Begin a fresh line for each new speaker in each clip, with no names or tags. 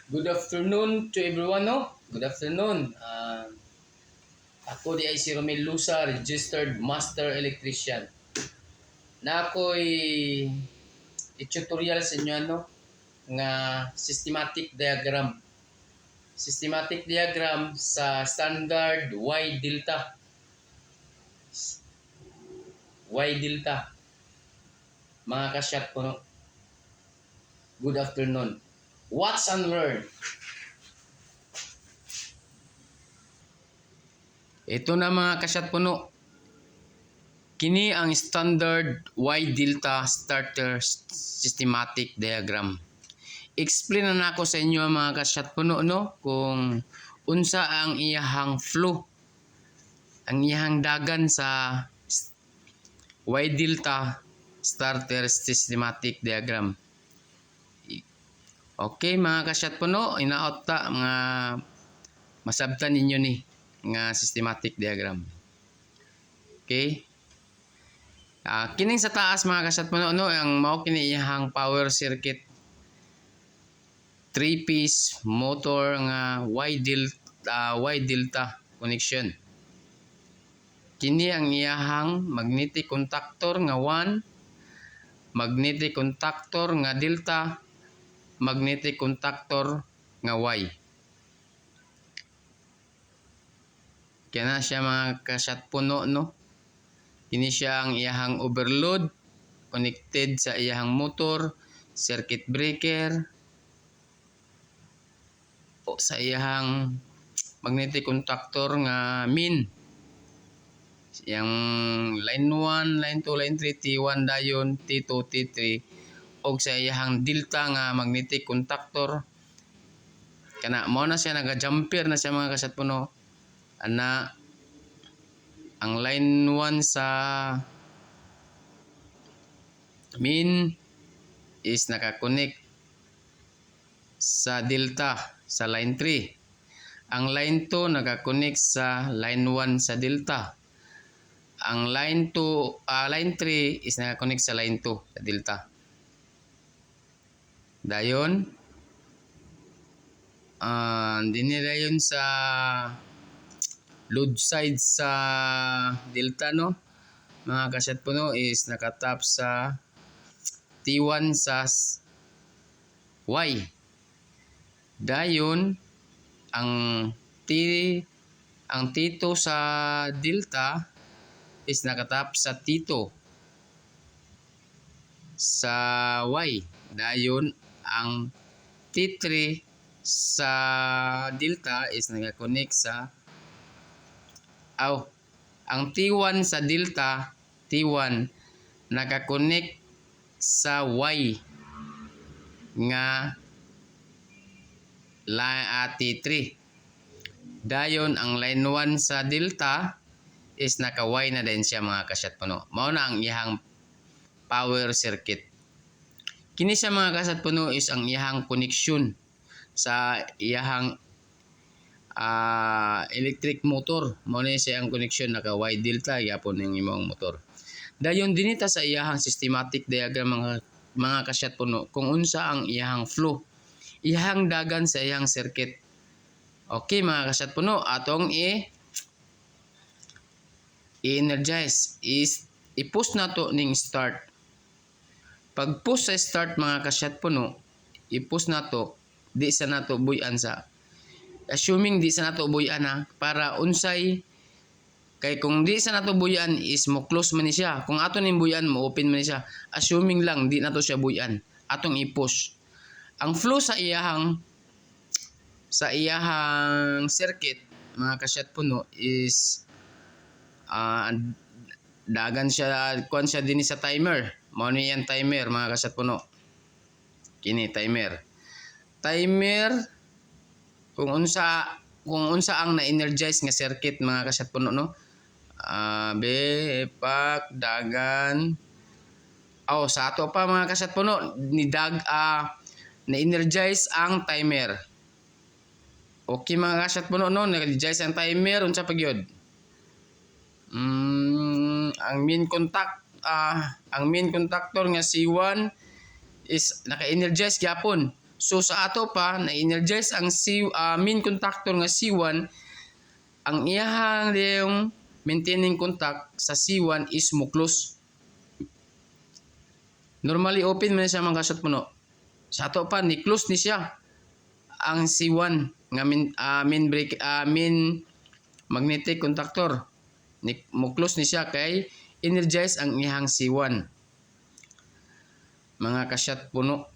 Good afternoon to everyone, no? Good afternoon. Ako di ay si Romel Lusa, registered master electrician. Na ako'y i-tutorial sa inyo ano nga systematic diagram. Systematic diagram sa standard Y delta. Y delta. Mga kasyat ko, no? Good afternoon. Watch and learn. Ito na mga kasyat puno. Kini ang standard Y delta starter systematic diagram. Explain na nako sa inyo mga kasyat puno no kung unsa ang iyahang flow, ang iyahang dagan sa Y delta starter systematic diagram. Okay mga kasyat puno, inaot ta mga masabtan ninyo ni nga systematic diagram. Okay? Kining sa taas mga kasyat puno no, ang mao kini iyahang power circuit 3-piece motor nga Y delta connection. Kini ang iyahang magnetic contactor nga 1, magnetic contactor nga delta, magnetic contactor nga Y. Kaya na siya mga kasyat puno no. Kini siya ang iyahang overload connected sa iyahang motor, circuit breaker, o sa iyahang magnetic contactor nga min. Yang line 1, line 2, line 3, T1 dayon, T2, T3 o sa iyahang delta nga magnetic contactor. Kana mo na siya naga-jumper na siya mga kasyat puno. Ana ang line 1 sa min is nakakonect sa delta sa line 3. Ang line 2 nakakonect sa line 1 sa delta. Ang line 3 is nakakonect sa line 2 sa delta. Dayon dayon sa load side sa delta no mga kasyat puno is nakatap sa T1 sa Y. Dayon ang T2 sa delta is nakatap sa T2 sa Y. Dayon ang T3 sa delta is nakakonect sa ang T1 sa delta, T1 nakakonect sa Y nga T3. Dayon ang line 1 sa delta is naka-Y na din siya mga kasyat puno. Mao na ang iyahang power circuit. Kini siya mga kasyat puno is ang iyahang connection sa iyahang electric motor. Mao ni siya ang connection naka Y delta gyapon ang imong motor. Dayon dinita sa iyahang systematic diagram mga kasyat puno kung unsa ang iyahang flow, iyahang dagan sa iyahang circuit. Okay mga kasyat puno, atong i-energize is i-push nato ning start. Pag push sa start mga kasyat puno, i-push nato di sa nato buy-an sa assuming di sa nato buy-an para unsay kay kung di sa nato buy-an is mo close man ni siya. Kung ato ning buy-an mo open man ni siya. Assuming lang di nato siya buy-an, atong i-push. Ang flow sa iyahang circuit mga kasyat puno is dagan siya kuan siya dinhi sa timer. Mao ni yan timer mga kasyat puno. Kini timer kung unsa ang na-energize nga circuit mga kasyat puno no. Pak dagan sa ato pa mga kasyat puno na-energize ang timer. Okay mga kasyat puno no, na-energize ang timer unsa pa gyud? Ang main contactor nga C1 is naka-energize gyapon. So sa ato pa na-energize ang main contactor nga C1, ang iyahang yung maintaining contact sa C1 is mo close. Normally open man siya mga kasat puno. Sa ato pa ni close ni siya ang C1 nga main magnetic contactor. Ni mo close ni siya kay energize ang iyahang C1. Mga kasyat puno.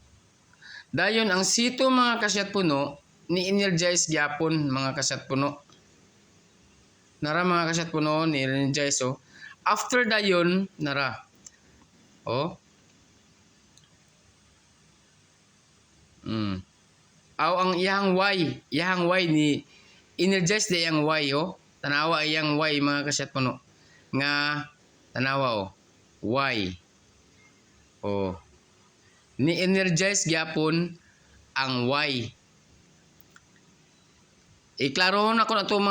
Dayon ang C2 mga kasyat puno ni energize gyapon mga kasyat puno. Nara mga kasyat puno ni energize so after dayon nara. Oh. Aw ang iyang Y ni energize di ang Y oh. Tanawa iyang Y mga kasyat puno. Nga tanawa oh. Y. Oh. Ni energize gyapon ang Y. Iklarohon ako na to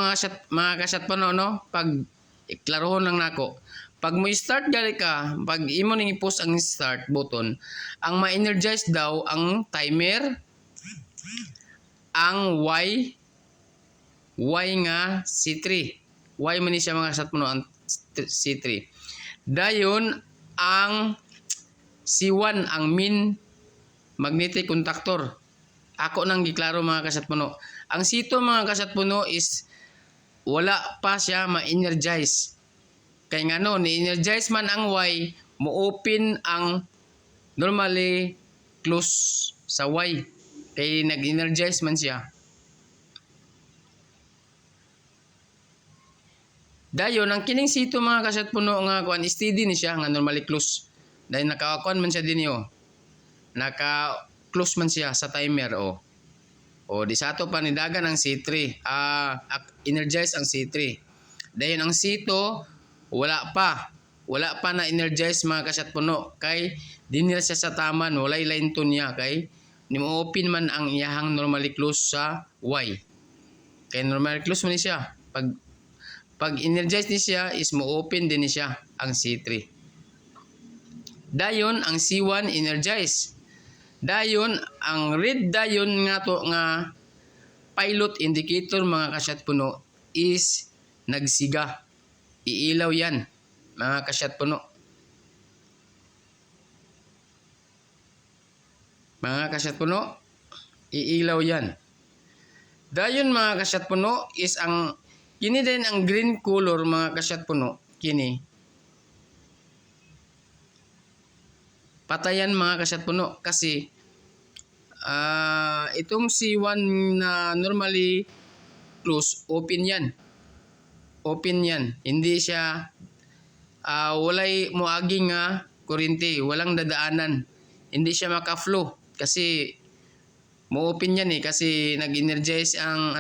mga kasyat puno no. Pag iklarohon lang nako. Pag mo start gali ka, pag imo ning i-post ang start button, ang ma-energize daw ang timer, ang Y nga C3. Y man ni siya mga kasat puno ang C3. Dayon ang C1 ang main magnetic contactor. Ako nang giklaro mga kasat puno. Ang C2 mga kasat puno is wala pa siya ma-energize. Kay ngano ni-energize man ang Y, mo-open ang normally close sa Y. Kay nag-energize man siya. Dayon ang kining C2 mga kasat puno nga kuan steady ni siya nga normally close. Dahil naka-kuan man siya din yo. Naka-close man siya sa timer o. O di sa ato pa nidagan ang C3. Energize ang C3. Dayon ang C2 wala pa na energize mga kasat puno kay dinil siya sa taman walay line to niya kay ni mo open man ang iyahang normally close sa Y. Kay normally close man ni siya. Pag energize ni siya is mo open din ni siya ang C3. Dayon ang C1 energize. Dayon ang red dayon nga to nga pilot indicator mga kasyat puno is nagsiga. Iilaw yan mga kasyat puno. Mga kasyat puno, iilaw yan. Dayon mga kasyat puno is ang kini din ang green color mga kasyat puno. Kini patayan mga kasyat puno kasi itong C1 na normally close, open yan. Open yan. Hindi siya walay moaging nga kuryente, walang dadaanan. Hindi siya maka-flow kasi mo-open yan kasi nag-energize ang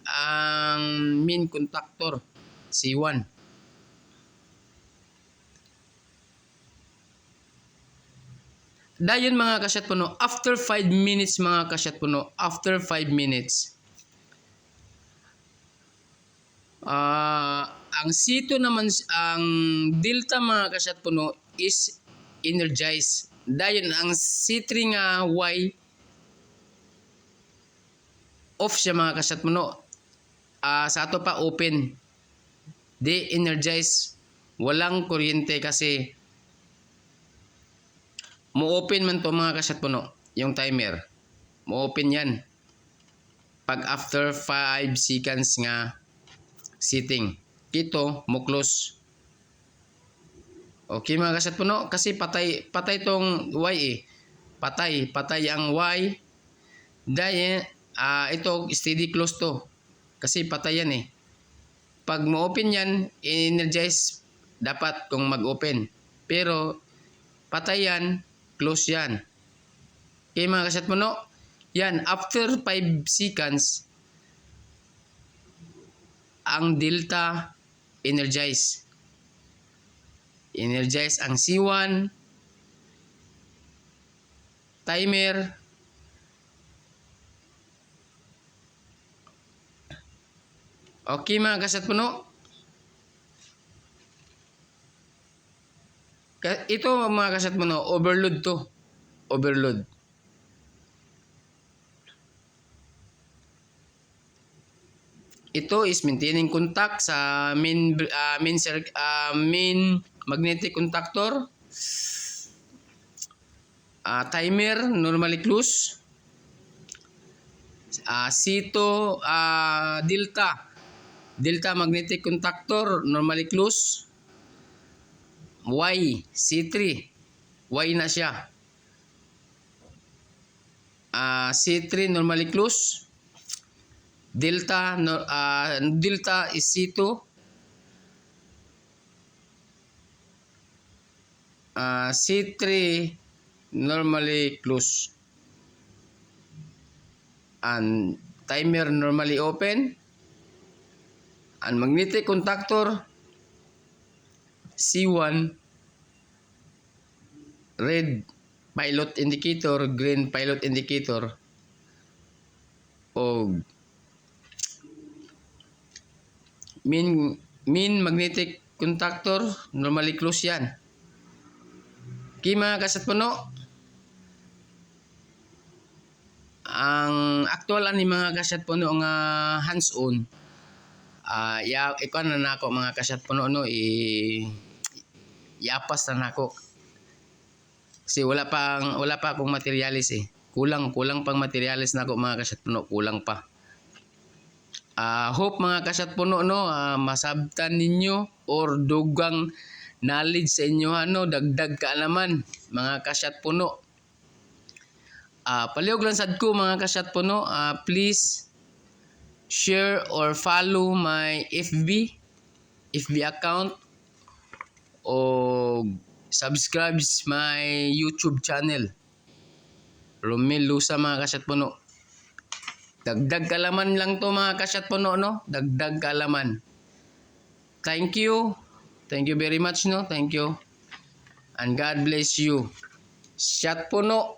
ang main contactor C1. Dayon mga kasyat puno, after 5 minutes mga kasyat puno, after 5 minutes ang C2 naman, ang delta mga kasyat puno is energized. Dayon ang C3 nga Y off siya mga kasyat puno. Sa ato pa open. De-energize. Walang kuryente kasi mo-open man to mga kasyat puno. Yung timer. Mo-open yan. Pag after 5 seconds nga sitting. Ito, mo close. Okay mga kasyat puno, kasi patay tong Y Patay ang Y. Dahil ito steady close to. Kasi patay yan Pag mo-open yan, energize dapat kung mag-open. Pero patay yan, close yan. Okay mga kasyat puno, yan after 5 seconds ang delta energize. Energize ang C1 timer. Okay mga kasyat puno. Ito mga kasyat puno, overload to. Overload. ito is maintaining contact sa main magnetic contactor. Timer normally close. C2 delta magnetic contactor normally close. Y C3 Y na siya. C3 normally close. Delta is C2. C3 normally close. And timer normally open. And magnetic contactor C1 red pilot indicator, green pilot indicator, o main magnetic contactor normally close yan. Okay mga kasatpuno, ang actual ni mga kasatpuno nga hands-on, ikaw na nako mga kasatpuno no, iapas na nako. Kasi wala pa akong materialis Kulang pang materialis nako mga kasatpuno, kulang pa. Hope mga kasatpuno no, masabtan ninyo or dugang knowledge sa inyo dagdag kaalaman mga kasatpuno. Palihog lang sad ko mga kasatpuno, please share or follow my FB account o subscribe my YouTube channel, Romel Lusa mga kasatpuno. Dagdag kaalaman lang to mga kasatpuno no, dagdag kaalaman. Thank you very much no, thank you and God bless you. Shot puno.